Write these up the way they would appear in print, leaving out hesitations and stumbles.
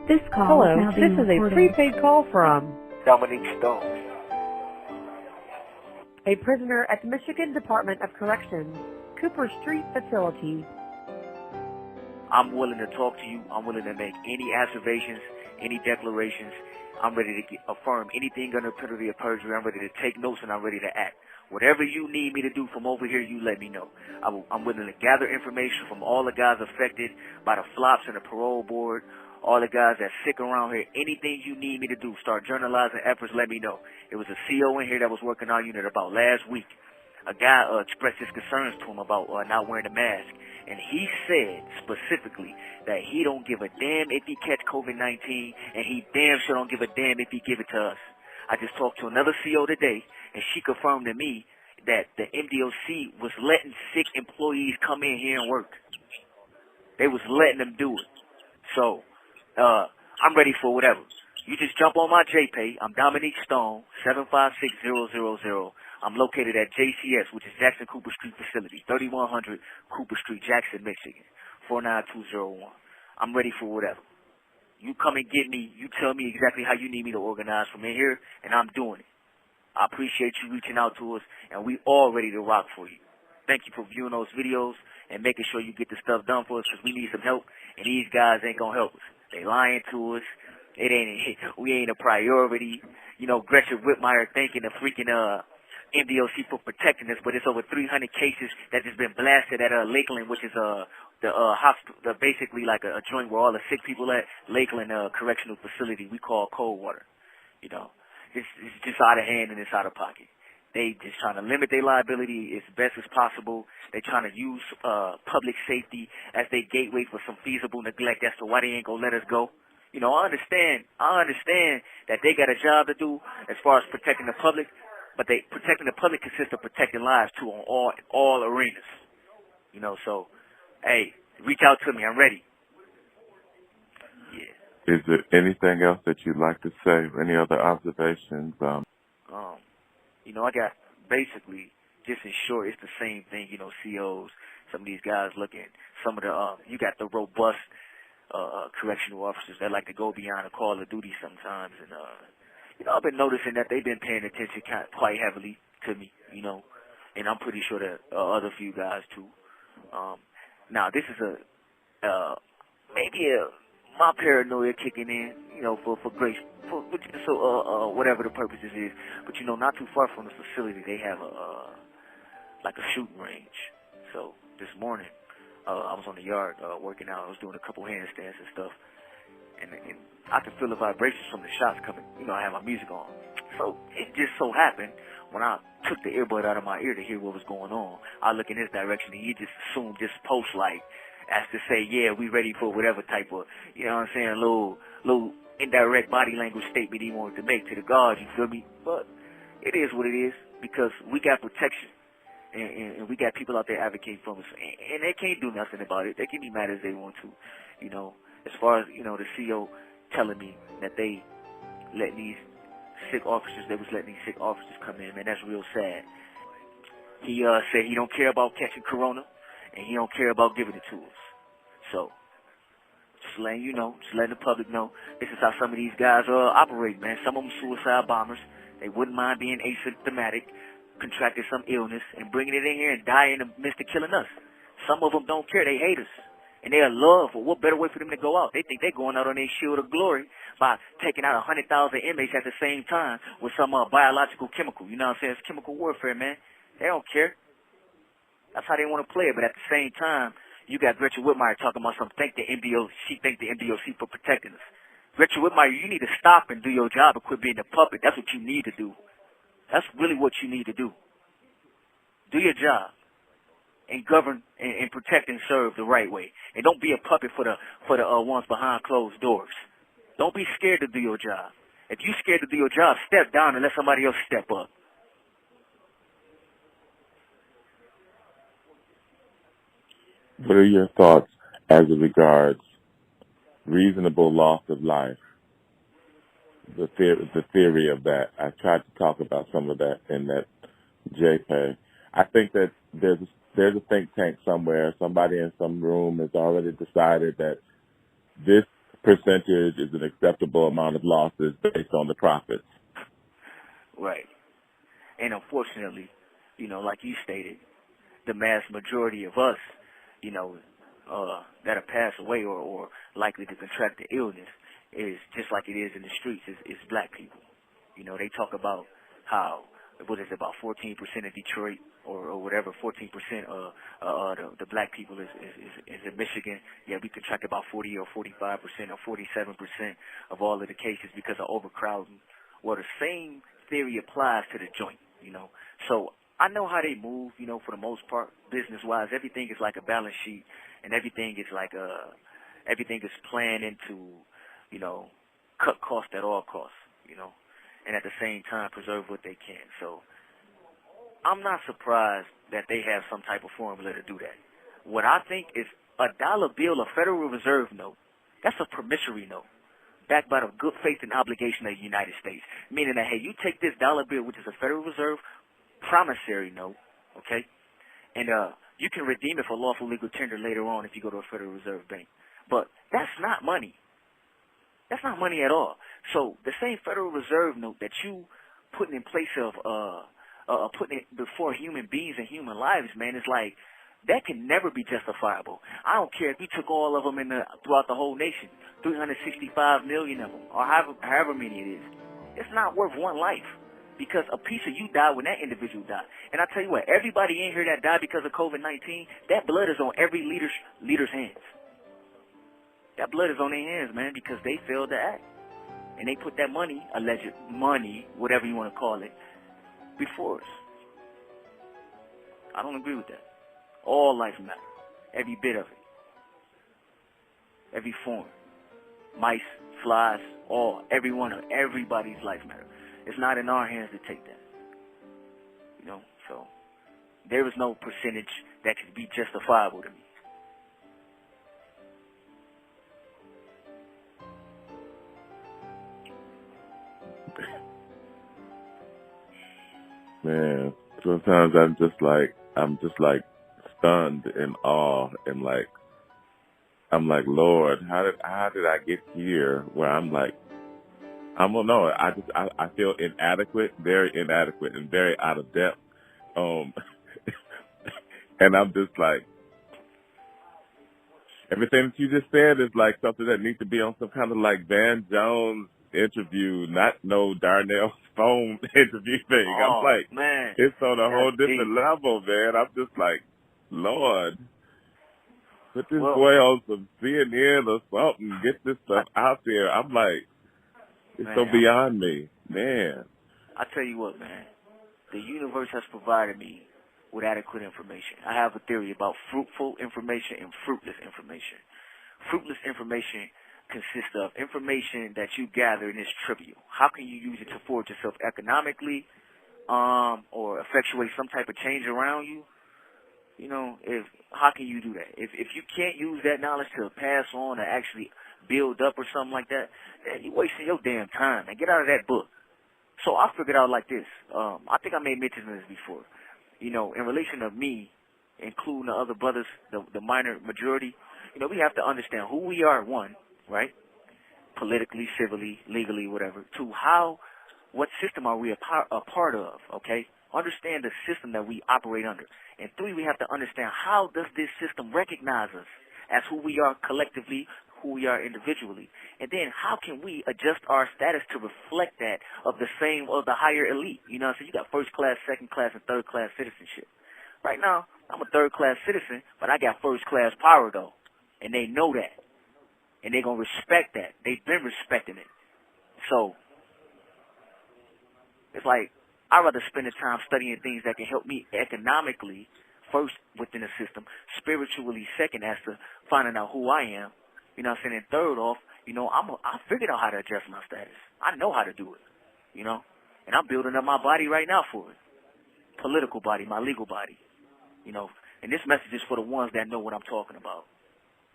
This call is now being recorded. This is a prepaid call from Dominique Stone. a prisoner at the Michigan Department of Corrections, Cooper Street Facility. I'm willing to talk to you. I'm willing to make any observations, any declarations. I'm ready to affirm anything under penalty of perjury. I'm ready to take notes and I'm ready to act. Whatever you need me to do from over here, you let me know. I'm willing to gather information from all the guys affected by the flops and the parole board, all the guys that's sick around here. Anything you need me to do, start journalizing efforts, let me know. There was a CO in here that was working our unit about last week. A guy expressed his concerns to him about not wearing a mask. And he said specifically that he don't give a damn if he catch COVID-19, and he damn sure don't give a damn if he give it to us. I just talked to another CO today, and she confirmed to me that the MDOC was letting sick employees come in here and work. They was letting them do it. So, I'm ready for whatever. You just jump on my JPay. I'm Dominique Stone, 756000. I'm located at JCS, which is Jackson Cooper Street Facility, 3100 Cooper Street, Jackson, Michigan, 49201. I'm ready for whatever. You come and get me. You tell me exactly how you need me to organize from in here, and I'm doing it. I appreciate you reaching out to us, and we all ready to rock for you. Thank you for viewing those videos and making sure you get the stuff done for us, because we need some help, and these guys ain't going to help us. They lying to us. We ain't a priority. You know, Gretchen Whitmire thanking the freaking MDOC for protecting us, but it's over 300 cases that has been blasted at Lakeland, which is the hospital, basically like a joint where all the sick people at Lakeland correctional facility we call Coldwater. You know, it's just out of hand and it's out of pocket. They just trying to limit their liability as best as possible. They trying to use public safety as their gateway for some feasible neglect as to why they ain't gonna let us go. You know, I understand that they got a job to do as far as protecting the public, but protecting the public consists of protecting lives too on all arenas. You know, so hey, reach out to me. I'm ready. Yeah. Is there anything else that you'd like to say? Any other observations? You know, I got basically, just in short, it's the same thing. You know, COs, some of these guys looking, some of the you got the robust correctional officers that like to go beyond the call of duty sometimes, and you know, I've been noticing that they've been paying attention quite heavily to me, you know, and I'm pretty sure that other few guys too. Now this is maybe my paranoia kicking in, you know, for grace, for just whatever the purposes is. But you know, not too far from the facility, they have like a shooting range. So this morning, I was on the yard working out. I was doing a couple handstands and stuff, and I could feel the vibrations from the shots coming. You know, I had my music on. So it just so happened when I took the earbud out of my ear to hear what was going on, I look in his direction and he just assumed just post-like as to say, yeah, we ready for whatever type of, you know what I'm saying, little indirect body language statement he wanted to make to the guards, you feel me? But it is what it is, because we got protection. And we got people out there advocating for us, and they can't do nothing about it. They can be mad as they want to, you know. As far as, you know, the CO telling me that they let these sick officers, they was letting these sick officers come in, man, that's real sad. He said he don't care about catching corona, and he don't care about giving it to us. So, just letting you know, just letting the public know, this is how some of these guys operate, man. Some of them suicide bombers. They wouldn't mind being asymptomatic, contracted some illness, and bringing it in here and dying in the midst of killing us. Some of them don't care. They hate us. And they are love. For what better way for them to go out? They think they're going out on their shield of glory by taking out 100,000 inmates at the same time with some biological chemical. You know what I'm saying? It's chemical warfare, man. They don't care. That's how they want to play it. But at the same time, you got Gretchen Whitmire talking about some she thanked the MDOC for protecting us. Gretchen Whitmire, you need to stop and do your job and quit being a puppet. That's what you need to do. That's really what you need to do. Do your job and govern and protect and serve the right way. And don't be a puppet for the ones behind closed doors. Don't be scared to do your job. If you're scared to do your job, step down and let somebody else step up. What are your thoughts as it regards reasonable loss of life? The theory of that. I tried to talk about some of that in that JPEG. I think that there's a think tank somewhere. Somebody in some room has already decided that this percentage is an acceptable amount of losses based on the profits. Right. And unfortunately, like you stated, the mass majority of us, that'll pass away or likely to contract the illness is just like it is in the streets, is black people. They talk about how, what is it, about 14% of Detroit or whatever, 14% of the black people is in Michigan. Yeah, we contract about 40 or 45% or 47% of all of the cases because of overcrowding. Well, the same theory applies to the joint, So I know how they move, for the most part, business-wise. Everything is like a balance sheet, and everything is like everything is planned into, cut costs at all costs, and at the same time preserve what they can. So I'm not surprised that they have some type of formula to do that. What I think is a dollar bill, a Federal Reserve note, that's a promissory note, backed by the good faith and obligation of the United States, meaning that, hey, you take this dollar bill, which is a Federal Reserve promissory note, okay, and you can redeem it for lawful legal tender later on if you go to a Federal Reserve bank. But that's not money. That's not money at all. So the same Federal Reserve note that you putting in place of putting it before human beings and human lives, man, is like, that can never be justifiable. I don't care if you took all of them throughout the whole nation, 365 million of them, or however many it is. It's not worth one life, because a piece of you died when that individual died. And I tell you what, everybody in here that died because of COVID-19, that blood is on every leader's hands. That blood is on their hands, man, because they failed to act. And they put that money, alleged money, whatever you want to call it, before us. I don't agree with that. All life matter. Every bit of it. Every form. Mice, flies, everybody's life matter. It's not in our hands to take that. So there is no percentage that could be justifiable to me. Man, sometimes I'm just like stunned in awe, and I'm like, Lord, how did I get here? Where I'm like, I don't know. I feel inadequate, very inadequate, and very out of depth. And I'm just like, everything that you just said is like something that needs to be on some kind of like Van Jones interview, not no Darnell phone interview thing. Oh, I'm like, man, it's on a whole different level, man. I'm just like, Lord, put this boy on some CNN or something. Get this stuff out there. I'm like, it's so beyond me, man. I tell you what, man, the universe has provided me with adequate information. I have a theory about fruitful information and fruitless information. Fruitless information consists of information that you gather and is trivial. How can you use it to forward yourself economically, or effectuate some type of change around you? How can you do that? If you can't use that knowledge to pass on or actually build up or something like that, then you're wasting your damn time, and get out of that book. So I figured out like this. I think I made mention of this before. In relation to me, including the other brothers, the minor majority, we have to understand who we are, one, right? Politically, civilly, legally, whatever. Two, what system are we a part of, okay? Understand the system that we operate under. And three, we have to understand how does this system recognize us as who we are collectively, who we are individually. And then how can we adjust our status to reflect that of the higher elite? So you got first class, second class, and third class citizenship. Right now, I'm a third class citizen, but I got first class power though. And they know that. And they're going to respect that. They've been respecting it. So it's like, I'd rather spend the time studying things that can help me economically, first within the system, spiritually second as to finding out who I am, and third off, I figured out how to adjust my status. I know how to do it, and I'm building up my body right now for it. Political body, my legal body, and this message is for the ones that know what I'm talking about.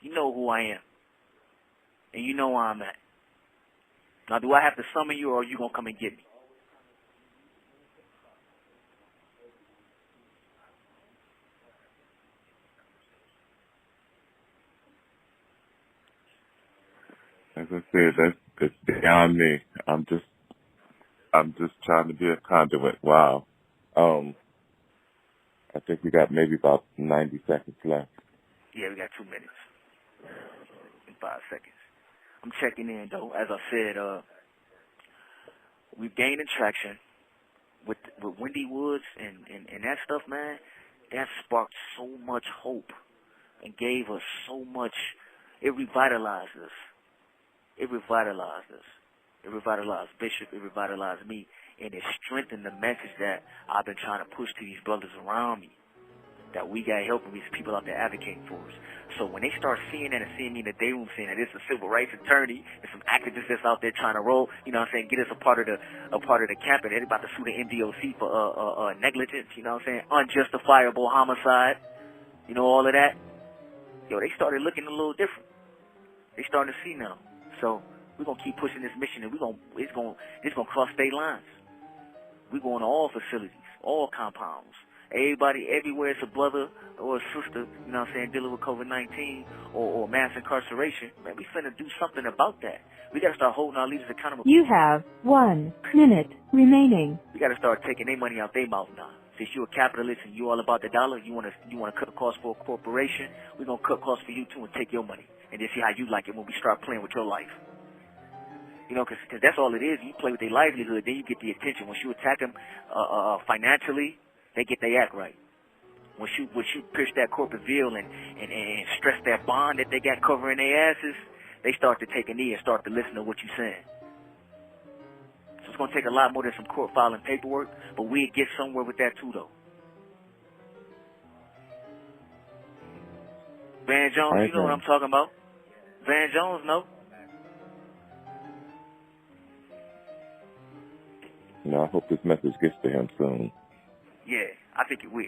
You know who I am, and you know where I'm at. Now, do I have to summon you, or are you going to come and get me? As I said, that's beyond me. I'm just trying to be a conduit. Wow. I think we got maybe about 90 seconds left. Yeah, we got 2 minutes and 5 seconds. I'm checking in, though. As I said, we've gained traction with Wendy Woods and that stuff, man. That sparked so much hope and gave us so much. It revitalized us. It revitalized us. It revitalized Bishop. It revitalized me. And it strengthened the message that I've been trying to push to these brothers around me, that we got help and these people out there advocating for us. So when they start seeing that and seeing me in the day room, saying that it's a civil rights attorney and some activists that's out there trying to roll, you know what I'm saying, get us a part of the camp, and they're about to sue the MDOC for negligence, you know what I'm saying, unjustifiable homicide, you know, all of that. Yo, they started looking a little different. They starting to see now. So we're gonna keep pushing this mission, and it's gonna cross state lines. We're going to all facilities, all compounds. Everybody, everywhere it's a brother or a sister, you know what I'm saying, dealing with COVID-19 or mass incarceration, man, we finna do something about that. We gotta start holding our leaders accountable. You have 1 minute remaining. We gotta start taking their money out their mouth now. Since you're a capitalist and you all about the dollar, you wanna cut costs for a corporation, we're gonna cut costs for you too and take your money. And then see how you like it when we start playing with your life. You know, because that's all it is. You play with their livelihood, then you get the attention. Once you attack them financially, they get their act right. Once you pierce that corporate veil and stress that bond that they got covering their asses, they start to take a knee and start to listen to what you're saying. So it's going to take a lot more than some court filing paperwork, but we'll get somewhere with that too, though. Van Jones, you know what I'm talking about. Van Jones, no? I hope this message gets to him soon. Yeah, I think it will.